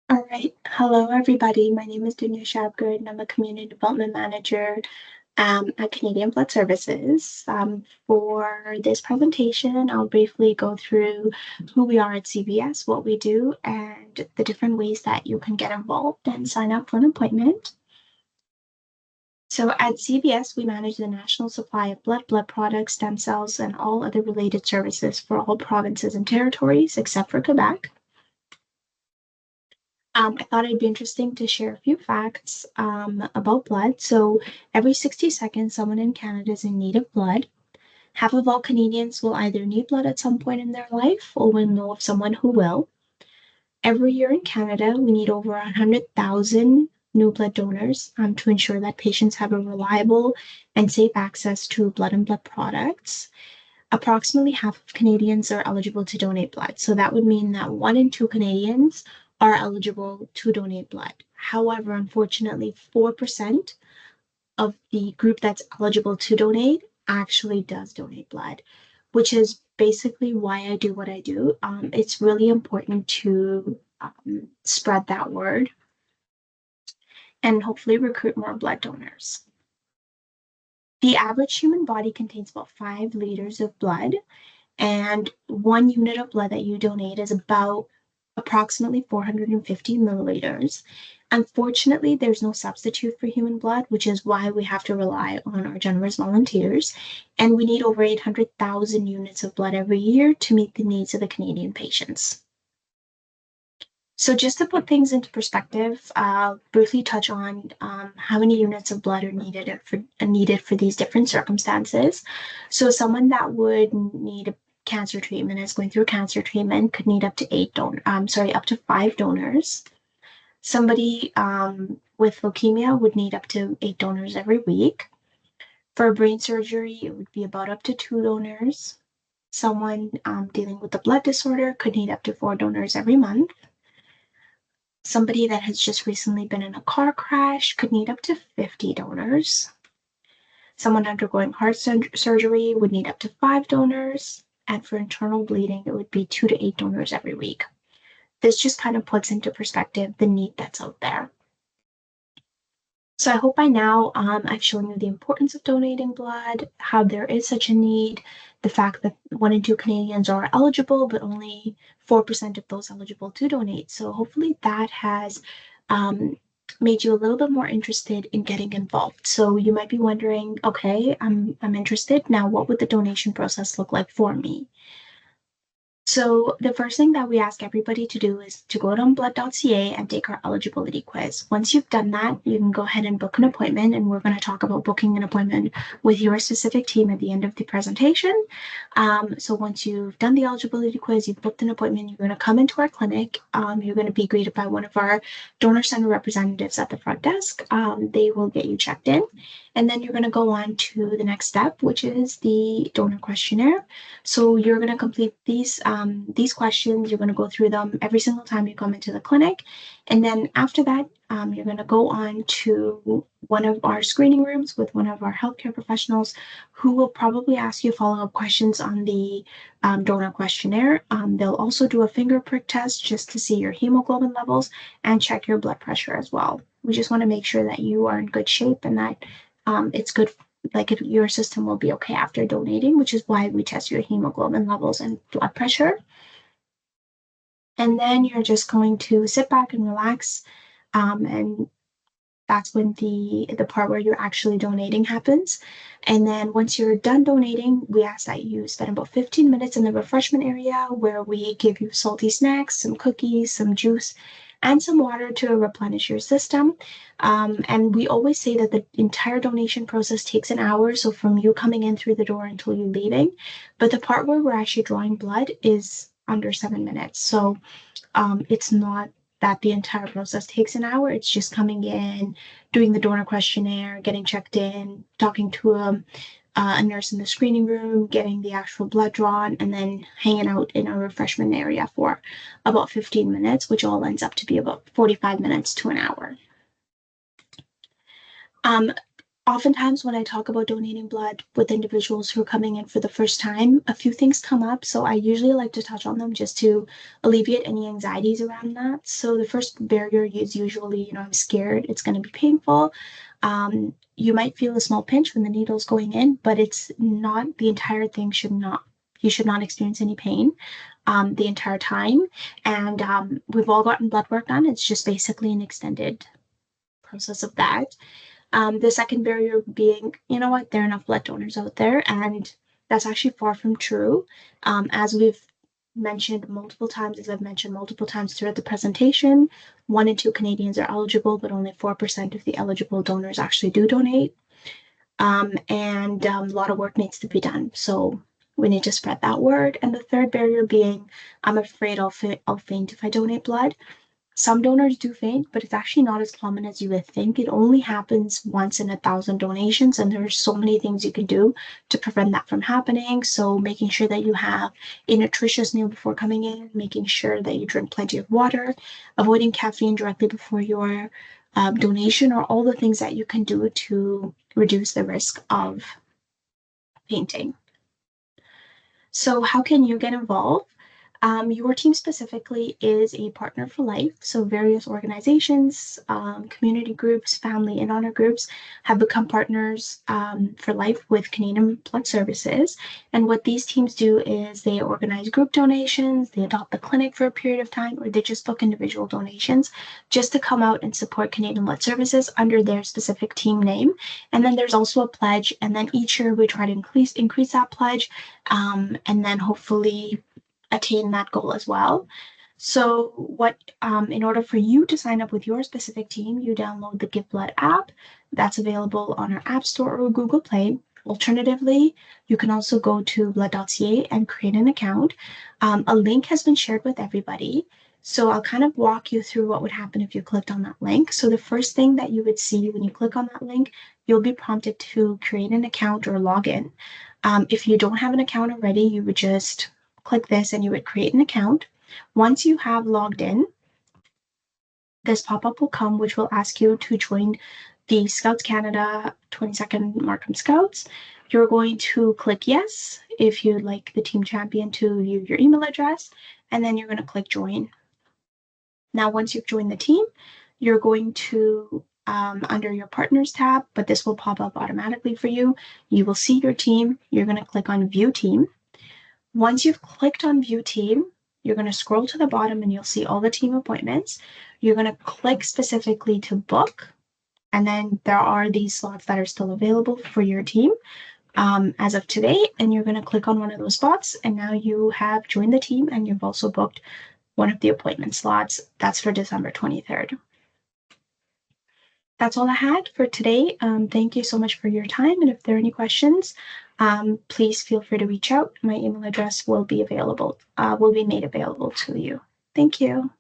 All right. Hello, everybody. My name is Dunya Shabgurd, and I'm a Community Development Manager at Canadian Blood Services. For this presentation, I'll briefly go through who we are at CBS, what we do, and the different ways that you can get involved and sign up for an appointment. So at CBS, we manage the national supply of blood products, stem cells, and all other related services for all provinces and territories except for Quebec. I thought it'd be interesting to share a few facts about blood. So, every 60 seconds, someone in Canada is in need of blood. Half of all Canadians will either need blood at some point in their life or will know of someone who will. Every year in Canada, we need over 100,000 new blood donors to ensure that patients have a reliable and safe access to blood and blood products. Approximately half of Canadians are eligible to donate blood. So that would mean that 1 in 2 Canadians are eligible to donate blood. However, unfortunately, 4% of the group that's eligible to donate actually does donate blood, which is basically why I do what I do. It's really important to spread that word and hopefully recruit more blood donors. The average human body contains about 5 liters of blood, and 1 unit of blood that you donate is about approximately 450 milliliters. Unfortunately, there's no substitute for human blood, which is why we have to rely on our generous volunteers. And we need over 800,000 units of blood every year to meet the needs of the Canadian patients. So just to put things into perspective, I'll briefly touch on how many units of blood are needed for these different circumstances. So someone that would need a cancer treatment is going through a cancer treatment could need up to up to 5 donors. Somebody with leukemia would need up to 8 donors every week. For brain surgery, it would be about up to 2 donors. Someone dealing with a blood disorder could need up to 4 donors every month. Somebody that has just recently been in a car crash could need up to 50 donors. Someone undergoing heart surgery would need up to 5 donors. And for internal bleeding, it would be 2 to 8 donors every week. This just kind of puts into perspective the need that's out there. So I hope by now I've shown you the importance of donating blood, how there is such a need, the fact that 1 in 2 Canadians are eligible, but only 4% of those eligible to donate. So hopefully that has made you a little bit more interested in getting involved. So you might be wondering, okay, I'm interested. Now, what would the donation process look like for me? So the first thing that we ask everybody to do is to go to blood.ca and take our eligibility quiz. Once you've done that, you can go ahead and book an appointment, and we're going to talk about booking an appointment with your specific team at the end of the presentation. So once you've done the eligibility quiz, you've booked an appointment, you're going to come into our clinic. You're going to be greeted by one of our donor center representatives at the front desk. They will get you checked in, and then you're going to go on to the next step, which is the donor questionnaire. So you're going to complete these questions. You're going to go through them every single time you come into the clinic. And then after that, you're going to go on to one of our screening rooms with one of our healthcare professionals who will probably ask you follow-up questions on the donor questionnaire. They'll also do a finger prick test just to see your hemoglobin levels and check your blood pressure as well. We just want to make sure that you are in good shape and that it's good, like if your system will be okay after donating, which is why we test your hemoglobin levels and blood pressure. And then you're just going to sit back and relax. And that's when the part where you're actually donating happens. And then once you're done donating, we ask that you spend about 15 minutes in the refreshment area where we give you salty snacks, some cookies, some juice, and some water to replenish your system. And we always say that the entire donation process takes an hour. So from you coming in through the door until you're leaving. But the part where we're actually drawing blood is under 7 minutes. So it's not that the entire process takes an hour. It's just coming in, doing the donor questionnaire, getting checked in, talking to a nurse in the screening room, getting the actual blood drawn, and then hanging out in a refreshment area for about 15 minutes, which all ends up to be about 45 minutes to an hour. Oftentimes when I talk about donating blood with individuals who are coming in for the first time, a few things come up. So I usually like to touch on them just to alleviate any anxieties around that. So the first barrier is usually, I'm scared, it's going to be painful. You might feel a small pinch when the needle's going in, but it's not the entire thing you should not experience any pain the entire time. And we've all gotten blood work done. It's just basically an extended process of that. The second barrier being, you know what, there are enough blood donors out there, and that's actually far from true. As we've mentioned multiple times, as I've mentioned multiple times throughout the presentation, 1 in 2 Canadians are eligible, but only 4% of the eligible donors actually do donate. And a lot of work needs to be done. So we need to spread that word. And the third barrier being, I'm afraid I'll faint if I donate blood. Some donors do faint, but it's actually not as common as you would think. It only happens once in 1,000 donations, and there's so many things you can do to prevent that from happening. So making sure that you have a nutritious meal before coming in, making sure that you drink plenty of water, avoiding caffeine directly before your donation, or all the things that you can do to reduce the risk of fainting. So how can you get involved? Your team specifically is a partner for life. So various organizations, community groups, family and honor groups have become partners for life with Canadian Blood Services. And what these teams do is they organize group donations, they adopt the clinic for a period of time, or they just book individual donations just to come out and support Canadian Blood Services under their specific team name. And then there's also a pledge. And then each year we try to increase that pledge, and then hopefully attain that goal as well. So, in order for you to sign up with your specific team, you download the Give Blood app that's available on our App Store or Google Play. Alternatively, you can also go to blood.ca and create an account. A link has been shared with everybody. So I'll kind of walk you through what would happen if you clicked on that link. So the first thing that you would see when you click on that link, you'll be prompted to create an account or log in. If you don't have an account already, you would just click this and you would create an account. Once you have logged in, this pop-up will come, which will ask you to join the Scouts Canada 22nd Markham Scouts. You're going to click yes if you'd like the team champion to view your email address, and then you're going to click join. Now, once you've joined the team, you're going to under your partners tab, but this will pop up automatically for you. You will see your team. You're going to click on view team. Once you've clicked on view team, you're going to scroll to the bottom and you'll see all the team appointments. You're going to click specifically to book. And then there are these slots that are still available for your team as of today. And you're going to click on one of those spots. And now you have joined the team and you've also booked one of the appointment slots. That's for December 23rd. That's all I had for today. Thank you so much for your time. And if there are any questions, please feel free to reach out. My email address will be made available to you. Thank you.